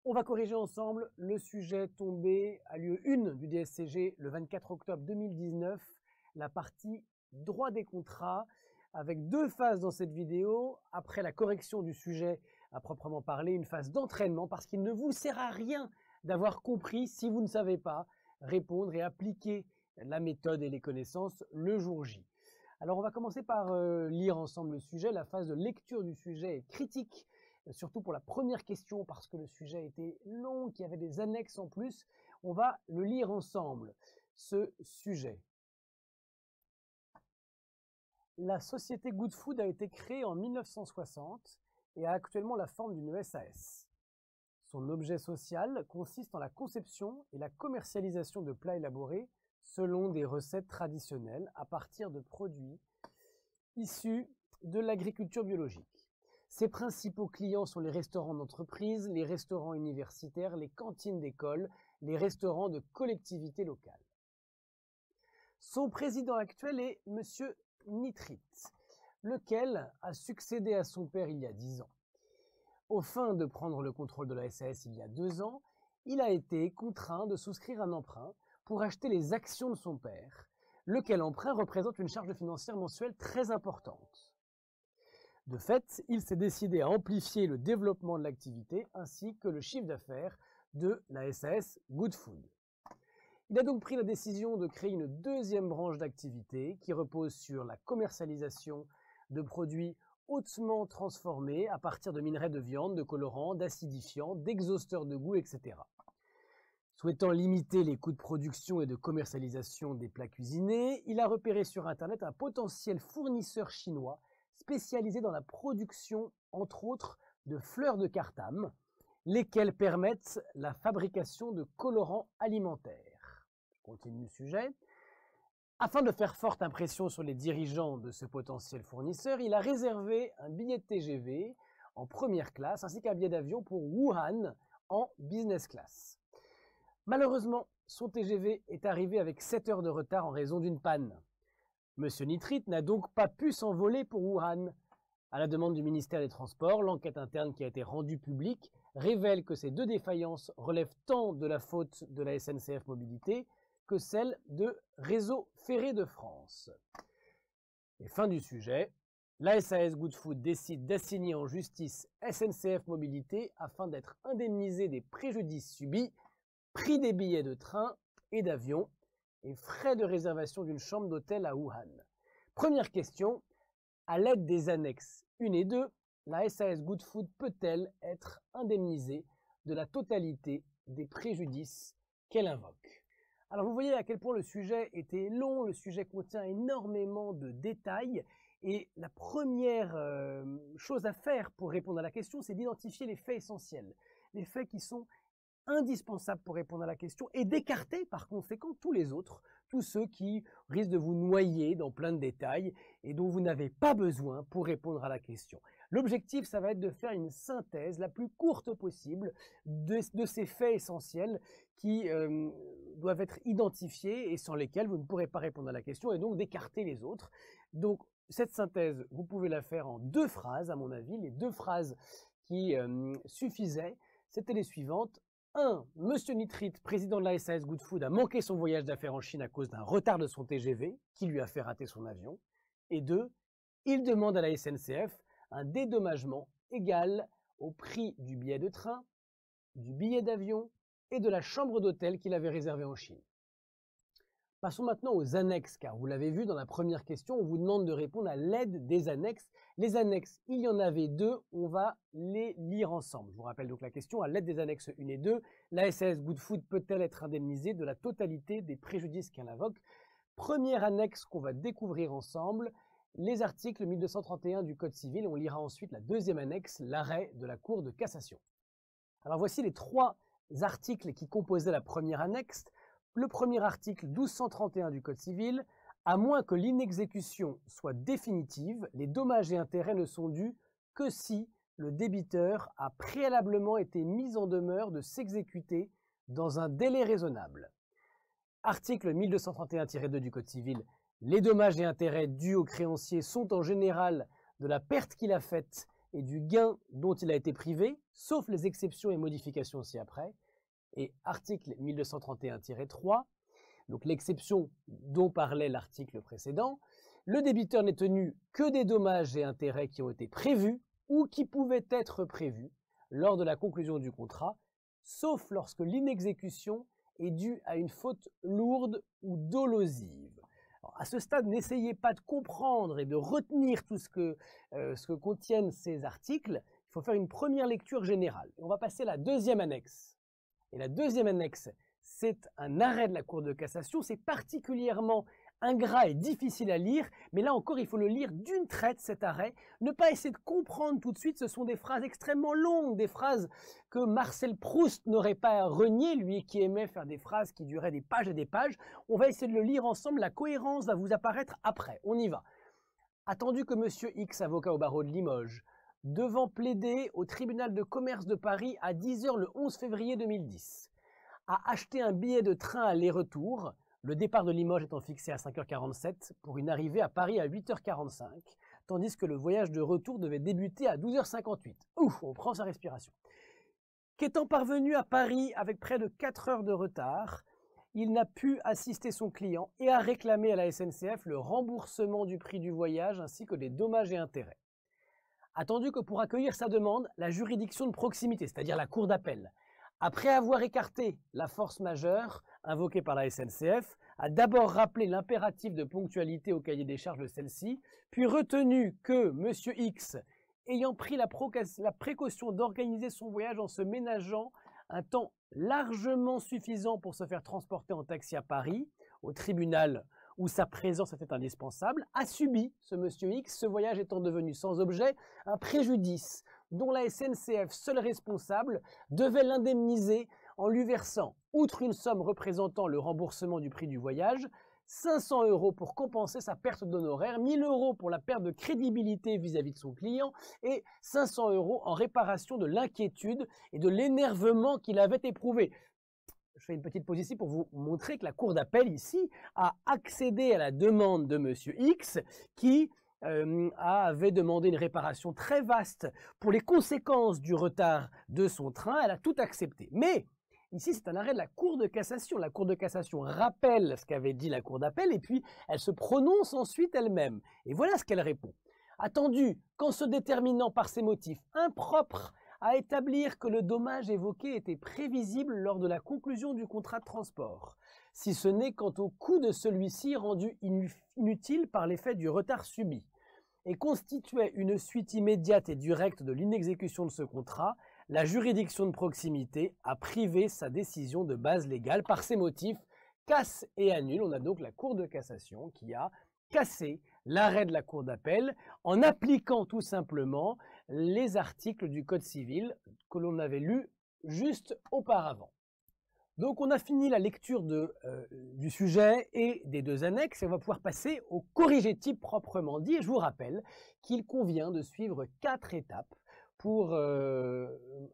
On va corriger ensemble le sujet tombé à lieu 1 du DSCG le 24 octobre 2019, la partie droit des contrats, avec deux phases dans cette vidéo. Après la correction du sujet à proprement parler, une phase d'entraînement, parce qu'il ne vous sert à rien d'avoir compris si vous ne savez pas répondre et appliquer la méthode et les connaissances le jour J. Alors on va commencer par lire ensemble le sujet. La phase de lecture du sujet est critique, surtout pour la première question parce que le sujet était long, qu'il y avait des annexes en plus. On va le lire ensemble, ce sujet. La société Good Food a été créée en 1960 et a actuellement la forme d'une SAS. Son objet social consiste en la conception et la commercialisation de plats élaborés selon des recettes traditionnelles à partir de produits issus de l'agriculture biologique. Ses principaux clients sont les restaurants d'entreprise, les restaurants universitaires, les cantines d'école, les restaurants de collectivités locales. Son président actuel est M. Nitrit, lequel a succédé à son père il y a 10 ans. Au fin de prendre le contrôle de la SAS il y a 2 ans, il a été contraint de souscrire un emprunt pour acheter les actions de son père, lequel emprunt représente une charge financière mensuelle très importante. De fait, il s'est décidé à amplifier le développement de l'activité ainsi que le chiffre d'affaires de la SAS Good Food. Il a donc pris la décision de créer une deuxième branche d'activité qui repose sur la commercialisation de produits hautement transformés à partir de minerais de viande, de colorants, d'acidifiants, d'exhausteurs de goût, etc. Souhaitant limiter les coûts de production et de commercialisation des plats cuisinés, il a repéré sur Internet un potentiel fournisseur chinois spécialisé dans la production, entre autres, de fleurs de cartame, lesquelles permettent la fabrication de colorants alimentaires. Je continue le sujet. Afin de faire forte impression sur les dirigeants de ce potentiel fournisseur, il a réservé un billet de TGV en première classe ainsi qu'un billet d'avion pour Wuhan en business class. Malheureusement, son TGV est arrivé avec 7 heures de retard en raison d'une panne. Monsieur Nitrit n'a donc pas pu s'envoler pour Wuhan. À la demande du ministère des Transports, l'enquête interne qui a été rendue publique révèle que ces deux défaillances relèvent tant de la faute de la SNCF Mobilité que celle de Réseau Ferré de France. Et fin du sujet, la SAS Good Food décide d'assigner en justice SNCF Mobilité afin d'être indemnisée des préjudices subis, prix des billets de train et d'avion et frais de réservation d'une chambre d'hôtel à Wuhan. Première question, à l'aide des annexes 1 et 2, la SAS Good Food peut-elle être indemnisée de la totalité des préjudices qu'elle invoque? Alors vous voyez à quel point le sujet était long, le sujet contient énormément de détails et la première chose à faire pour répondre à la question, c'est d'identifier les faits essentiels, les faits qui sont indispensables pour répondre à la question et d'écarter par conséquent tous les autres, tous ceux qui risquent de vous noyer dans plein de détails et dont vous n'avez pas besoin pour répondre à la question. L'objectif, ça va être de faire une synthèse la plus courte possible de ces faits essentiels qui doivent être identifiés et sans lesquels vous ne pourrez pas répondre à la question et donc d'écarter les autres. Donc cette synthèse, vous pouvez la faire en 2 phrases à mon avis. Les 2 phrases qui suffisaient, c'était les suivantes. 1. Monsieur Nitrit, président de la SAS Good Food, a manqué son voyage d'affaires en Chine à cause d'un retard de son TGV qui lui a fait rater son avion. Et 2. Il demande à la SNCF un dédommagement égal au prix du billet de train, du billet d'avion et de la chambre d'hôtel qu'il avait réservée en Chine. Passons maintenant aux annexes, car vous l'avez vu dans la première question, on vous demande de répondre à l'aide des annexes. Les annexes, il y en avait 2, on va les lire ensemble. Je vous rappelle donc la question, à l'aide des annexes 1 et 2, la SAS Good Food peut-elle être indemnisée de la totalité des préjudices qu'elle invoque? Première annexe qu'on va découvrir ensemble, les articles 1231 du Code civil. On lira ensuite la deuxième annexe, l'arrêt de la Cour de cassation. Alors voici les 3 articles qui composaient la première annexe. Le premier article 1231 du Code civil, à moins que l'inexécution soit définitive, les dommages et intérêts ne sont dus que si le débiteur a préalablement été mis en demeure de s'exécuter dans un délai raisonnable. Article 1231-2 du Code civil, les dommages et intérêts dus au créancier sont en général de la perte qu'il a faite et du gain dont il a été privé, sauf les exceptions et modifications ci-après. Et article 1231-3, donc l'exception dont parlait l'article précédent, le débiteur n'est tenu que des dommages et intérêts qui ont été prévus ou qui pouvaient être prévus lors de la conclusion du contrat, sauf lorsque l'inexécution est due à une faute lourde ou dolosive. Alors, à ce stade, n'essayez pas de comprendre et de retenir tout ce que contiennent ces articles. Il faut faire une première lecture générale. On va passer à la deuxième annexe. Et la deuxième annexe, c'est un arrêt de la Cour de cassation. C'est particulièrement ingrat et difficile à lire, mais là encore, il faut le lire d'une traite, cet arrêt. Ne pas essayer de comprendre tout de suite, ce sont des phrases extrêmement longues, des phrases que Marcel Proust n'aurait pas reniées, lui qui aimait faire des phrases qui duraient des pages et des pages. On va essayer de le lire ensemble, la cohérence va vous apparaître après. On y va. Attendu que M. X, avocat au barreau de Limoges, devant plaider au tribunal de commerce de Paris à 10 h le 11 février 2010, a acheté un billet de train aller-retour, le départ de Limoges étant fixé à 5 h 47 pour une arrivée à Paris à 8 h 45, tandis que le voyage de retour devait débuter à 12 h 58. Ouf, on prend sa respiration. Qu'étant parvenu à Paris avec près de 4 heures de retard, il n'a pu assister son client et a réclamé à la SNCF le remboursement du prix du voyage ainsi que des dommages et intérêts. Attendu que pour accueillir sa demande, la juridiction de proximité, c'est-à-dire la cour d'appel, après avoir écarté la force majeure invoquée par la SNCF, a d'abord rappelé l'impératif de ponctualité au cahier des charges de celle-ci, puis retenu que M. X, ayant pris la précaution d'organiser son voyage en se ménageant un temps largement suffisant pour se faire transporter en taxi à Paris, au tribunal où sa présence était indispensable, a subi, ce monsieur X, ce voyage étant devenu sans objet, un préjudice dont la SNCF, seule responsable, devait l'indemniser en lui versant, outre une somme représentant le remboursement du prix du voyage, 500 € pour compenser sa perte d'honoraires, 1 000 € pour la perte de crédibilité vis-à-vis de son client et 500 € en réparation de l'inquiétude et de l'énervement qu'il avait éprouvé. Je fais une petite pause ici pour vous montrer que la cour d'appel ici a accédé à la demande de M. X qui avait demandé une réparation très vaste pour les conséquences du retard de son train. Elle a tout accepté. Mais ici, c'est un arrêt de la Cour de cassation. La Cour de cassation rappelle ce qu'avait dit la Cour d'appel et puis elle se prononce ensuite elle-même. Et voilà ce qu'elle répond. Attendu qu'en se déterminant par ses motifs impropres à établir que le dommage évoqué était prévisible lors de la conclusion du contrat de transport, si ce n'est quant au coût de celui-ci rendu inutile par l'effet du retard subi, et constituait une suite immédiate et directe de l'inexécution de ce contrat, la juridiction de proximité a privé sa décision de base légale par ces motifs, casse et annule. On a donc la Cour de cassation qui a cassé l'arrêt de la Cour d'appel en appliquant tout simplement les articles du Code civil que l'on avait lus juste auparavant. Donc on a fini la lecture du sujet et des deux annexes et on va pouvoir passer au corrigé-type proprement dit. Et je vous rappelle qu'il convient de suivre 4 étapes pour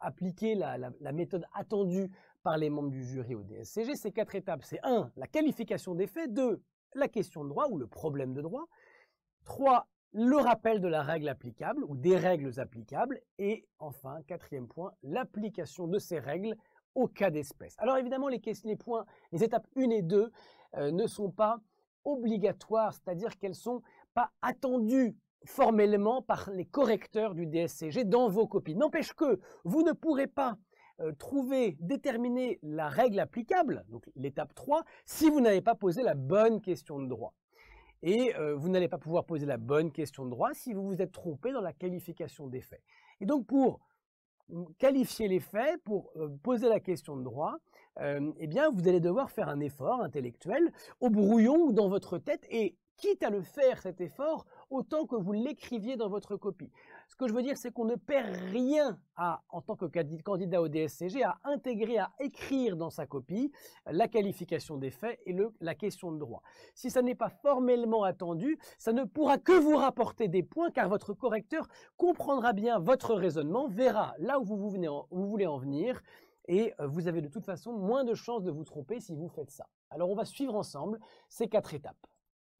appliquer la méthode attendue par les membres du jury au DSCG. Ces 4 étapes, c'est 1. La qualification des faits, 2. La question de droit ou le problème de droit, 3. Le rappel de la règle applicable ou des règles applicables et enfin, 4e point, l'application de ces règles au cas d'espèce. Alors évidemment, les étapes 1 et 2 ne sont pas obligatoires, c'est-à-dire qu'elles ne sont pas attendues formellement par les correcteurs du DSCG dans vos copies. N'empêche que vous ne pourrez pas déterminer la règle applicable, donc l'étape 3, si vous n'avez pas posé la bonne question de droit. Et vous n'allez pas pouvoir poser la bonne question de droit si vous vous êtes trompé dans la qualification des faits. Et donc pour qualifier les faits, pour poser la question de droit, eh bien vous allez devoir faire un effort intellectuel au brouillon ou dans votre tête et quitte à le faire cet effort, autant que vous l'écriviez dans votre copie. Ce que je veux dire, c'est qu'on ne perd rien en tant que candidat au DSCG, à intégrer, à écrire dans sa copie la qualification des faits et la question de droit. Si ça n'est pas formellement attendu, ça ne pourra que vous rapporter des points car votre correcteur comprendra bien votre raisonnement, verra là où vous voulez en venir et vous avez de toute façon moins de chances de vous tromper si vous faites ça. Alors on va suivre ensemble ces 4 étapes.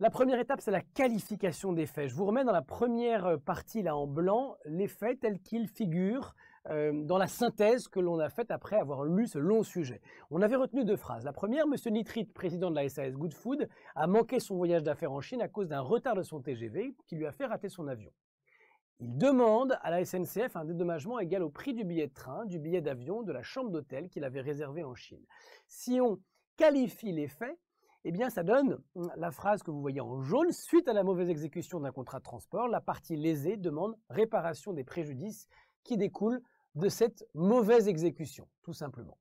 La première étape, c'est la qualification des faits. Je vous remets dans la première partie, là en blanc, les faits tels qu'ils figurent dans la synthèse que l'on a faite après avoir lu ce long sujet. On avait retenu 2 phrases. La première, M. Nitrit, président de la SAS Good Food, a manqué son voyage d'affaires en Chine à cause d'un retard de son TGV qui lui a fait rater son avion. Il demande à la SNCF un dédommagement égal au prix du billet de train, du billet d'avion, de la chambre d'hôtel qu'il avait réservé en Chine. Si on qualifie les faits, eh bien, ça donne la phrase que vous voyez en jaune. Suite à la mauvaise exécution d'un contrat de transport, la partie lésée demande réparation des préjudices qui découlent de cette mauvaise exécution, tout simplement.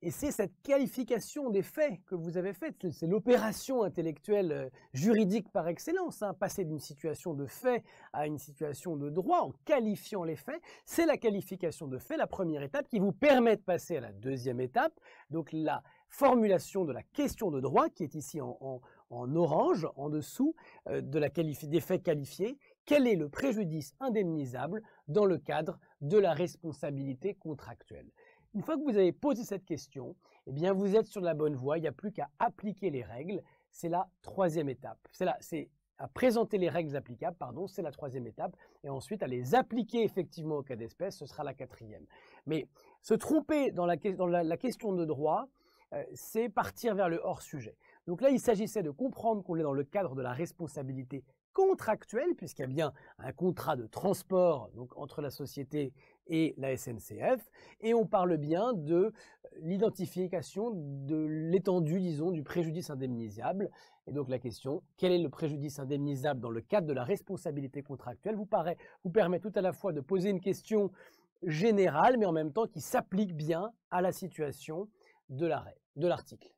Et c'est cette qualification des faits que vous avez faite, c'est l'opération intellectuelle juridique par excellence, hein, passer d'une situation de fait à une situation de droit en qualifiant les faits, c'est la qualification de fait, la première étape qui vous permet de passer à la deuxième étape, donc la formulation de la question de droit qui est ici en orange, en dessous des faits qualifiés. Quel est le préjudice indemnisable dans le cadre de la responsabilité contractuelle? Une fois que vous avez posé cette question, eh bien vous êtes sur la bonne voie, il n'y a plus qu'à appliquer les règles. C'est la troisième étape. C'est à présenter les règles applicables, pardon, c'est la troisième étape, et ensuite à les appliquer effectivement au cas d'espèce, ce sera la quatrième. Mais se tromper dans la question de droit, c'est partir vers le hors-sujet. Donc là, il s'agissait de comprendre qu'on est dans le cadre de la responsabilité contractuelle, puisqu'il y a bien un contrat de transport donc, entre la société et la SNCF, et on parle bien de l'identification de l'étendue, disons, du préjudice indemnisable. Et donc la question, quel est le préjudice indemnisable dans le cadre de la responsabilité contractuelle, vous permet tout à la fois de poser une question générale, mais en même temps qui s'applique bien à la situation de l'article.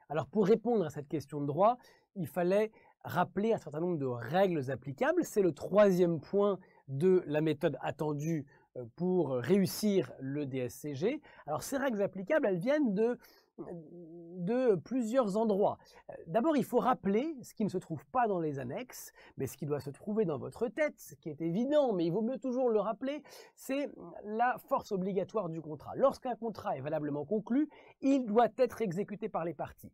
Alors pour répondre à cette question de droit, il fallait rappeler un certain nombre de règles applicables. C'est le troisième point de la méthode attendue pour réussir le DSCG. Alors ces règles applicables, elles viennent de plusieurs endroits. D'abord, il faut rappeler ce qui ne se trouve pas dans les annexes, mais ce qui doit se trouver dans votre tête, ce qui est évident, mais il vaut mieux toujours le rappeler, c'est la force obligatoire du contrat. Lorsqu'un contrat est valablement conclu, il doit être exécuté par les parties.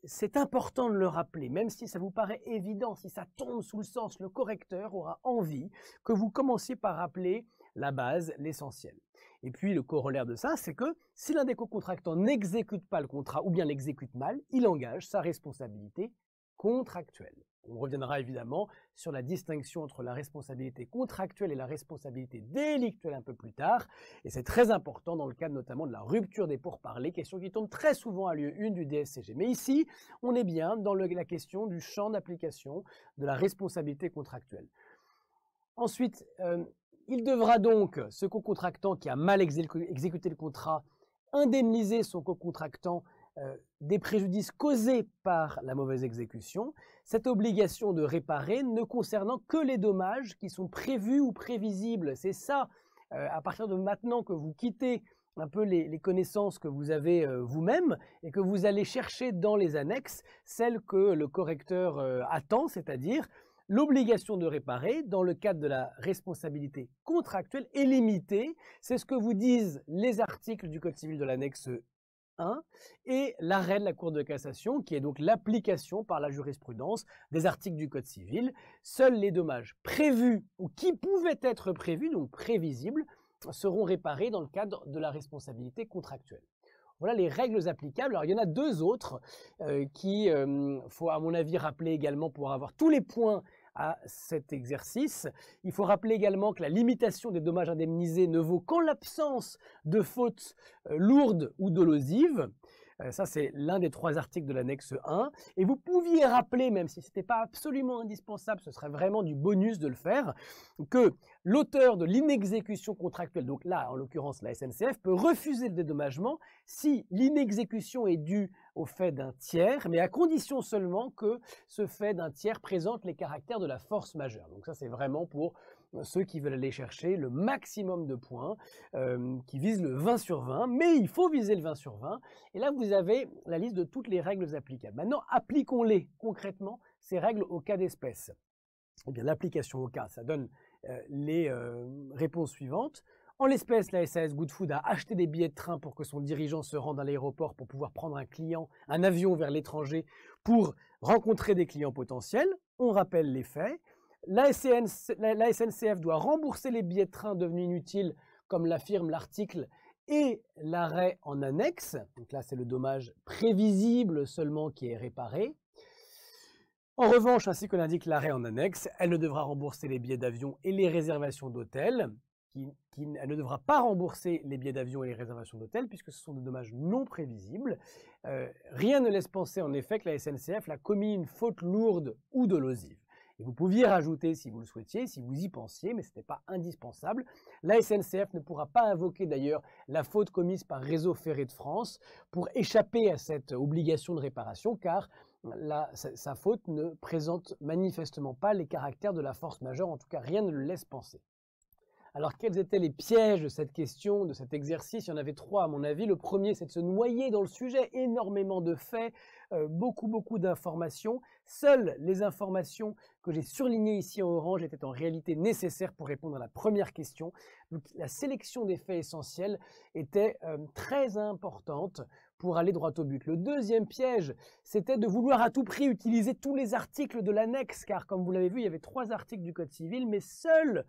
C'est important de le rappeler, même si ça vous paraît évident, si ça tombe sous le sens, le correcteur aura envie que vous commenciez par rappeler la base, l'essentiel. Et puis le corollaire de ça, c'est que si l'un des co-contractants n'exécute pas le contrat ou bien l'exécute mal, il engage sa responsabilité contractuelle. On reviendra évidemment sur la distinction entre la responsabilité contractuelle et la responsabilité délictuelle un peu plus tard. Et c'est très important dans le cadre notamment de la rupture des pourparlers, question qui tombe très souvent à lieu 1 du DSCG. Mais ici, on est bien dans la question du champ d'application de la responsabilité contractuelle. Ensuite, il devra donc, ce co-contractant qui a mal exécuté le contrat, indemniser son co-contractant des préjudices causés par la mauvaise exécution, cette obligation de réparer ne concernant que les dommages qui sont prévus ou prévisibles. C'est ça, à partir de maintenant que vous quittez un peu les connaissances que vous avez vous-même et que vous allez chercher dans les annexes, celles que le correcteur attend, c'est-à-dire l'obligation de réparer dans le cadre de la responsabilité contractuelle est limitée. C'est ce que vous disent les articles du Code civil de l'annexe 1 et l'arrêt de la Cour de cassation, qui est donc l'application par la jurisprudence des articles du Code civil. Seuls les dommages prévus ou qui pouvaient être prévus, donc prévisibles, seront réparés dans le cadre de la responsabilité contractuelle. Voilà les règles applicables. Alors il y en a 2 autres qu'il faut à mon avis rappeler également pour avoir tous les points à cet exercice. Il faut rappeler également que la limitation des dommages indemnisés ne vaut qu'en l'absence de fautes lourdes ou dolosives. Ça, c'est l'un des 3 articles de l'annexe 1. Et vous pouviez rappeler, même si ce n'était pas absolument indispensable, ce serait vraiment du bonus de le faire, que l'auteur de l'inexécution contractuelle, donc là, en l'occurrence la SNCF, peut refuser le dédommagement si l'inexécution est due au fait d'un tiers, mais à condition seulement que ce fait d'un tiers présente les caractères de la force majeure. Donc ça, c'est vraiment pour ceux qui veulent aller chercher le maximum de points, qui visent le 20 sur 20, mais il faut viser le 20 sur 20. Et là, vous avez la liste de toutes les règles applicables. Maintenant, appliquons-les concrètement, ces règles au cas d'espèce. Eh bien, l'application au cas, ça donne les réponses suivantes. En l'espèce, la SAS Good Food a acheté des billets de train pour que son dirigeant se rende à l'aéroport pour pouvoir prendre un avion vers l'étranger pour rencontrer des clients potentiels. On rappelle les faits. La SNCF doit rembourser les billets de train devenus inutiles, comme l'affirme l'article, et l'arrêt en annexe. Donc là, c'est le dommage prévisible seulement qui est réparé. En revanche, ainsi que l'indique l'arrêt en annexe, elle ne devra rembourser les billets d'avion et les réservations d'hôtel. Elle ne devra pas rembourser les billets d'avion et les réservations d'hôtel puisque ce sont des dommages non prévisibles. Rien ne laisse penser en effet que la SNCF a commis une faute lourde ou dolosive. Et vous pouviez rajouter, si vous le souhaitiez, si vous y pensiez, mais ce n'était pas indispensable. La SNCF ne pourra pas invoquer d'ailleurs la faute commise par Réseau Ferré de France pour échapper à cette obligation de réparation, car sa faute ne présente manifestement pas les caractères de la force majeure, en tout cas rien ne le laisse penser. Alors quels étaient les pièges de cette question, de cet exercice? Il y en avait trois à mon avis. Le premier, c'est de se noyer dans le sujet, énormément de faits, beaucoup d'informations. Seules les informations que j'ai surlignées ici en orange étaient en réalité nécessaires pour répondre à la première question. Donc la sélection des faits essentiels était très importante pour aller droit au but. Le deuxième piège, c'était de vouloir à tout prix utiliser tous les articles de l'annexe, car comme vous l'avez vu, il y avait 3 articles du Code civil, mais seul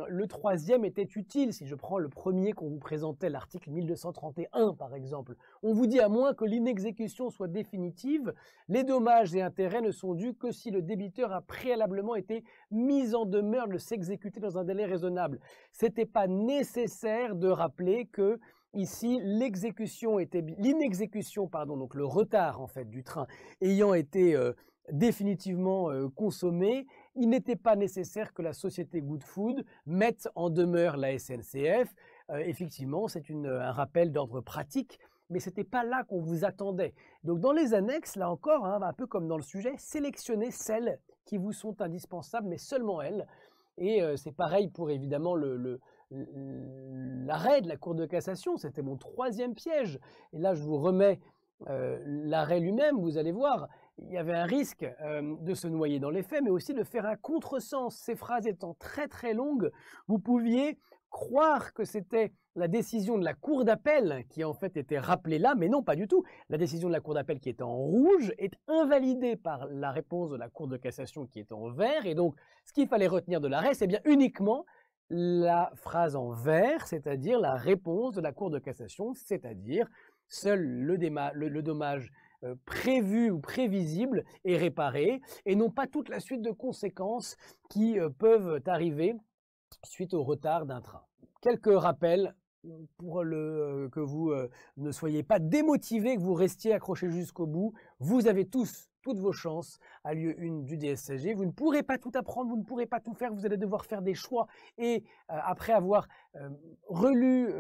le troisième était utile. Si je prends le premier qu'on vous présentait, l'article 1231 par exemple, on vous dit à moins que l'inexécution soit définitive, les dommages et intérêts ne sont dus que si le débiteur a préalablement été mis en demeure de s'exécuter dans un délai raisonnable. C'était pas nécessaire de rappeler que ici l'inexécution, donc le retard en fait du train ayant été définitivement consommé, il n'était pas nécessaire que la société Good Food mette en demeure la SNCF. Effectivement, c'est un rappel d'ordre pratique, mais ce n'était pas là qu'on vous attendait. Donc dans les annexes, là encore, un peu comme dans le sujet, sélectionnez celles qui vous sont indispensables, mais seulement elles. Et c'est pareil pour évidemment l'arrêt de la Cour de cassation, c'était mon troisième piège. Et là, je vous remets l'arrêt lui-même, vous allez voir, il y avait un risque de se noyer dans les faits, mais aussi de faire un contresens. Ces phrases étant très très longues, vous pouviez croire que c'était la décision de la Cour d'appel qui en fait était rappelée là, mais non, pas du tout. La décision de la Cour d'appel qui est en rouge est invalidée par la réponse de la Cour de cassation qui est en vert, et donc ce qu'il fallait retenir de l'arrêt, c'est bien uniquement la phrase en vert, c'est-à-dire la réponse de la Cour de cassation, c'est-à-dire seul le dommage prévu ou prévisible est réparé, et non pas toute la suite de conséquences qui peuvent arriver suite au retard d'un train. Quelques rappels pour que vous ne soyez pas démotivés, que vous restiez accrochés jusqu'au bout. Vous avez toutes vos chances à lieu 1 du DSCG. Vous ne pourrez pas tout apprendre, vous ne pourrez pas tout faire, vous allez devoir faire des choix. Et après avoir relu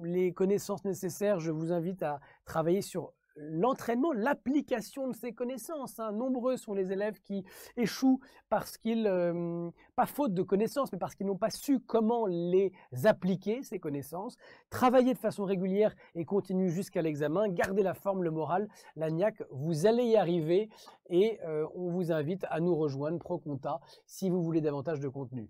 les connaissances nécessaires, je vous invite à travailler sur l'entraînement, l'application de ces connaissances. Nombreux sont les élèves qui échouent parce qu'ils, pas faute de connaissances, mais parce qu'ils n'ont pas su comment les appliquer, ces connaissances. Travaillez de façon régulière et continuez jusqu'à l'examen. Gardez la forme, le moral, la niaque, vous allez y arriver, et on vous invite à nous rejoindre ProConta si vous voulez davantage de contenu.